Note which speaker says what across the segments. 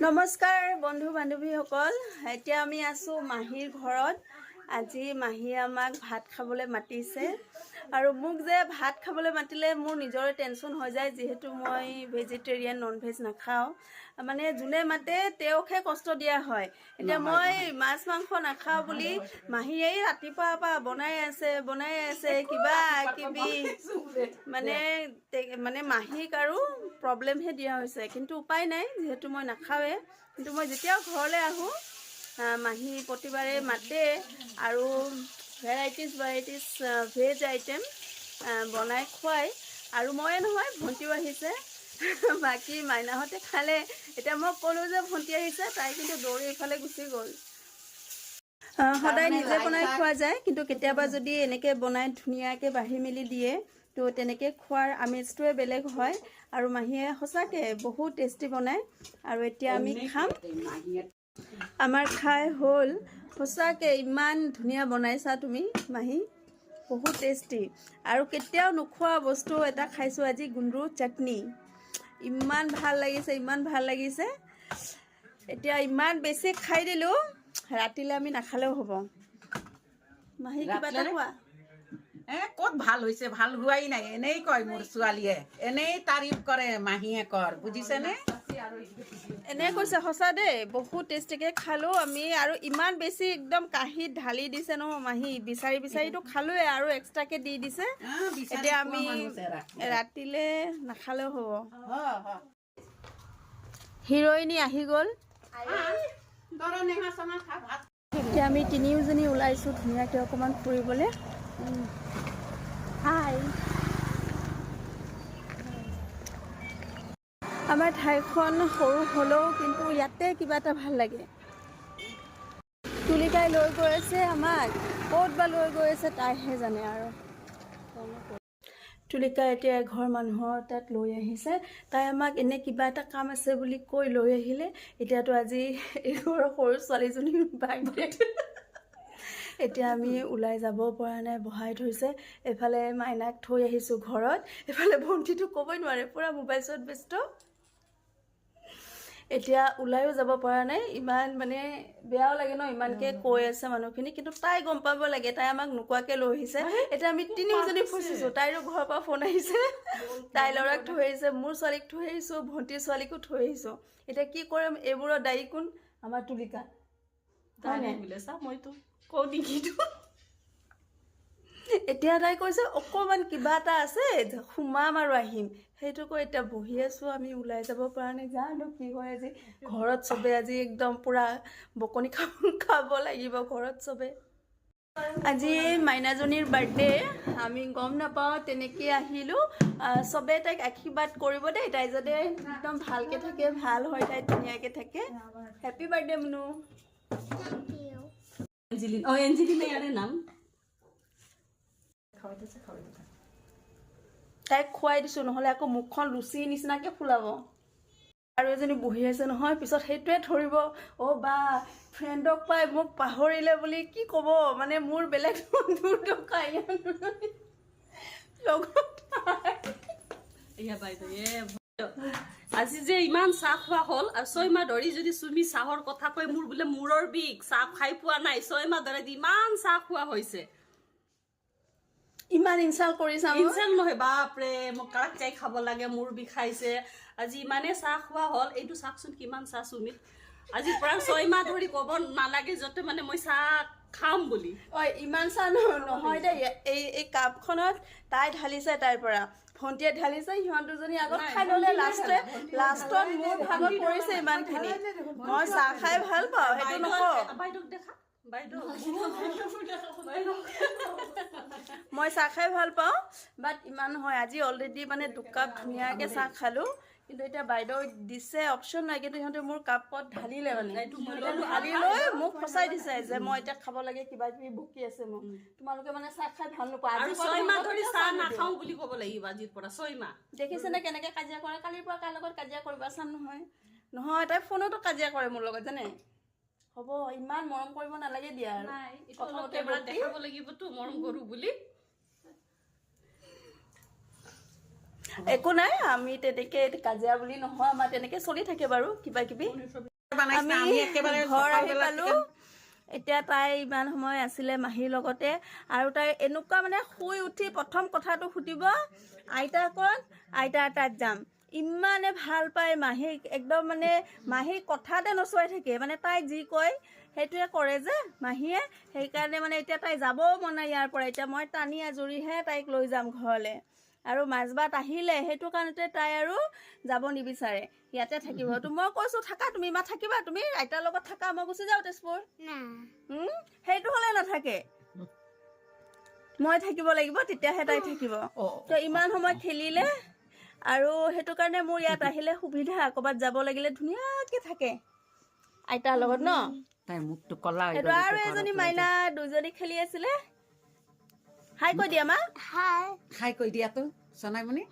Speaker 1: নমস্কাৰ বন্ধু বান্ধৱীসকল, এতিয়া আমি আছোঁ মাহীৰ ঘৰত। আজি মাহীয়ে আমাক ভাত খাবলৈ মাতিছে আৰু মোক যে ভাত খাবলৈ মাতিলে মোৰ নিজৰে টেনশ্যন হৈ যায়, যিহেতু মই ভেজিটেৰিয়ান, নন ভেজ নাখাওঁ। মানে যোনে মাতে তেওঁকহে কষ্ট দিয়া হয়। এতিয়া মই মাছ মাংস নাখাওঁ বুলি মাহীয়ে ৰাতিপুৱাৰ পৰা বনাই আছে কিবা কিবি, মানে মাহীক আৰু প্ৰব্লেমহে দিয়া হৈছে। কিন্তু উপায় নাই, যিহেতু মই নাখাওঁৱে। কিন্তু মই যেতিয়াও ঘৰলৈ আহোঁ মাহী প্ৰতিবাৰে মাতে আৰু ভেৰাইটিজ ভেজ আইটেম বনাই খুৱাই। আৰু ময়ে নহয়, ভণ্টিও আহিছে। বাকী মাইনাহঁতে খালে। এতিয়া মই ক'লোঁ যে ভণ্টি আহিছে, তাই কিন্তু দৌৰি ইফালে গুচি গ'ল। সদায় নিজে বনাই খোৱা যায়, কিন্তু কেতিয়াবা যদি এনেকৈ বনাই ধুনীয়াকৈ বাঢ়ি মেলি দিয়ে তো তেনেকৈ খোৱাৰ আমেজটোৱে বেলেগ হয়। আৰু মাহীয়ে সঁচাকৈ বহুত টেষ্টি বনায়। আৰু এতিয়া আমি খাম। আমাৰ খাই হ'ল। সঁচাকৈ ইমান ধুনীয়া বনাইছা তুমি মাহী, বহুত টেষ্টি। আৰু কেতিয়াও নোখোৱা বস্তু এটা খাইছোঁ আজি, গুন্দ্ৰু চাটনি। ইমান ভাল লাগিছে। এতিয়া ইমান বেছি খাই দিলোঁ, ৰাতিলৈ আমি নাখালেও হ'ব। মাহী কিবা এটা কোৱা।
Speaker 2: ক'ত ভাল হৈছে, ভাল হোৱাই নাই। এনেই কয় মোৰ ছোৱালীয়ে, এনেই তাৰিফ কৰে মাহীয়ে কৰ, বুজিছেনে?
Speaker 1: এনে কৈছে, সঁচা দেই, বহুত টেষ্টিকৈ খালোঁ আমি। আৰু ইমান বেছি একদম কাঁহীত ঢালি দিছে নহয় মাহী, বিচাৰিতো খালোৱে আৰু এক্সট্ৰাকৈ দি দিছে। এতিয়া আমি ৰাতিলৈ নাখালেও হ'ব। হিৰইনী আহি গ'ল। এতিয়া আমি তিনিওজনী ওলাইছোঁ ধুনীয়াকৈ অকণমান ফুৰিবলৈ। হাই। আমাৰ ঠাইখন সৰু হ'লেও কিন্তু ইয়াতে কিবা এটা ভাল লাগে। তুলিকাই লৈ গৈ আছে আমাক, ক'ত বা লৈ গৈ আছে তাইহে জানে। আৰু তুলিকা এতিয়া এঘৰ মানুহৰ তাত লৈ আহিছে। তাই আমাক এনে কিবা এটা কাম আছে বুলি কৈ লৈ আহিলে। এতিয়াতো আজি এঘৰৰ সৰু ছোৱালীজনীৰ বাৰ্থডে। এতিয়া আমি ওলাই যাব পৰা নাই, বহাই থৈছে। এফালে মাইনাক থৈ আহিছোঁ ঘৰত, এফালে ভণ্টিটো ক'বই নোৱাৰে, পূৰা মোবাইল চত ব্যস্ত। এতিয়া ওলাইও যাব পৰা নাই। ইমান মানে বেয়াও লাগে ন, ইমানকৈ কৈ আছে মানুহখিনি, কিন্তু তাই গম পাব লাগে, তাই আমাক নোকোৱাকৈ লৈ আহিছে। এতিয়া আমি তিনিওজনী ফচিছোঁ। তাইৰো ঘৰৰ পৰা ফোন আহিছে, তাই ল'ৰাক থৈ আহিছে, মোৰ ছোৱালীক থৈ আহিছোঁ, ভণ্টিৰ ছোৱালীকো থৈ আহিছোঁ। এতিয়া কি কৰিম, এইবোৰৰ দায়ী কোন? আমাৰ তুলিকা।
Speaker 2: মইতো কওঁ নেকি?
Speaker 1: এতিয়া তাই কৈছে অকণমান কিবা এটা আছে, সোমাম আৰু আহিম। সেইটো কৈ এতিয়া বহি আছোঁ আমি, ওলাই যাব পৰা নাই। জানো কি হয় আজি। ঘৰত চবে আজি একদম পূৰা বকনি খাব লাগিব ঘৰত চবে। আজি মাইনাজনীৰ বাৰ্থডে, আমি গম নাপাওঁ, তেনেকৈ আহিলোঁ। চবে তাইক আশীৰ্বাদ কৰিব দেই, তাই যাতে একদম ভালকৈ থাকে, ভাল হয়, তাই ধুনীয়াকৈ থাকে। Happy birthday Munu. তাইক খুৱাই দিছোঁ, নহ'লে আকৌ মুখখন লুচিৰ নিচিনাকৈ ফুলাব। আৰু এজনী বহি আছে নহয়, পিছত সেইটোৱে ধৰিব, অ' বা ফ্ৰেণ্ডক পাই মোক পাহৰিলে বুলি কি ক'ব। মানে মোৰ বেলেগ বন্ধুৰ টকা
Speaker 3: আজি যে ইমান চাহ খোৱা হ'ল, আৰু 6 মাহ ধৰি যদি তুমি চাহৰ কথা কৈ মোৰ বোলে মূৰৰ বিষ, চাহ খাই পোৱা নাই। 6 মাহ ধৰি ইমান চাহ খোৱা হৈছে।
Speaker 1: ইমান ইনচাল্ট কৰিছা।
Speaker 3: ইনচাল্ট নহয়, বাপৰে, মোক কাক চাই খাব লাগে, মূৰ বিষাইছে। আজি ইমানে চাহ খোৱা হ'ল, এইটো চাওকচোন কিমান চাহ চুমিত। আজিৰ পৰা 6 মাহ ধৰি ক'ব নালাগে যাতে মানে মই চাহ খাম বুলি।
Speaker 1: ইমান চাহ নহয় দেই। এই কাপখনত তাই ঢালিছে, তাইৰ পৰা ভণ্টিয়ে ঢালিছে, সিহঁত দুজনী আগত খাই ল'লে। লাষ্টত মোৰ ভাগত পৰিছে ইমানখিনি। মই চাহ খাই ভাল পাওঁ, সেইটো নকওঁ।
Speaker 3: বাইদেউক দেখা,
Speaker 1: মই চাহ খাই ভাল পাওঁ, বাট ইমান নহয়। আজি অলৰেডি মানে 2 কাপ ধুনীয়াকৈ চাহ খালোঁ, কিন্তু এতিয়া বাইদেউ দিছে, অপশ্যন নাই। কিন্তু সিহঁতে মোৰ কাপত ঢালিলে, মানে ঢালি লৈ মোক ফচাই দিছে যে মই এতিয়া খাব লাগে, কিবা কিবি বকি আছে মোক। তোমালোকে মানে চাহ খাই ভাল নোপোৱা।
Speaker 3: আৰু 6 মাহ ধৰি চাহ নাখাওঁ বুলি ক'ব লাগিব আজিৰ পৰা। 6 মাহ
Speaker 1: দেখিছেনে কেনেকৈ কাজিয়া কৰে। কালিৰ পৰা কাৰ লগত কাজিয়া কৰিবা চাম নহয়। তাই ফোনতো কাজিয়া কৰে মোৰ লগত, জানে। হ'ব, ইমান মৰম কৰিব নালাগে দিয়া।
Speaker 3: দেখাব লাগিবতো মৰম কৰো বুলি।
Speaker 1: একো নাই, আমি তেনেকে কাজিয়া বুলি নহয়, আমাৰ তেনেকে চলি থাকে বাৰু কিবা কিবি।
Speaker 2: বনাইছে আমি একেবাৰে
Speaker 1: ঘৰ আহি
Speaker 2: সকালবেলা
Speaker 1: পালো। এতিয়া তাই ইমান সময় আছিলে মাহীৰ লগতে, আৰু তাই এনেকুৱা মানে শুই উঠি প্ৰথম কথাটো সুধিব, আইতা ক'ত, আইতাৰ তাত যাম। ইমানে ভাল পায় মাহীক, একদম মানে মাহীৰ কথাতে নচুৱাই থাকে, মানে তাই যি কয় সেইটোৱে কৰে যে মাহীয়ে, সেইকাৰণে মানে এতিয়া তাই যাবও মন নাই ইয়াৰ পৰা। এতিয়া মই টানি আজৰিহে তাইক লৈ যাম ঘৰলৈ, আৰু মাজবাত আহিলে সেইটো কাৰণতে তাই আৰু যাব নিবিচাৰে, ইয়াতে থাকিব। তো মই কৈছোঁ থাকা, তুমি মা থাকিবা, তুমি আইতাৰ লগত থাকা, মই গুচি যাওঁ তেজপুৰ। সেইটো হ'লে নাথাকে, মই থাকিব লাগিব, তেতিয়াহে তাই থাকিব। তো ইমান সময় খেলিলে, আৰু সেইটো কাৰণে মোৰ ইয়াত আহিলে সুবিধা, ক'ৰবাত যাব লাগিলে ধুনীয়াকৈ থাকে আইতাৰ লগত ন।
Speaker 2: তাই মুখটো কলা হৈ
Speaker 1: সেইটো
Speaker 2: গ'ল
Speaker 1: আৰু এজনী মাইনা, দুজনী খেলি আছিলে। হাই কৈ দিয়া মা।
Speaker 2: খাই কৈ দিয়াতো সোণাইমণি।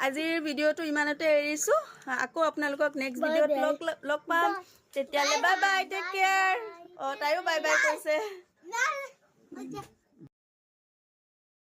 Speaker 1: আজিৰ ভিডিঅ'টো ইমানতে এৰিছোঁ, আকৌ আপোনালোকক নেক্সট ভিডিঅ'ত লগ পাম, তেতিয়ালৈ বাই বাই, টেক কেয়াৰ। তাইও বাই বাই কৈছে।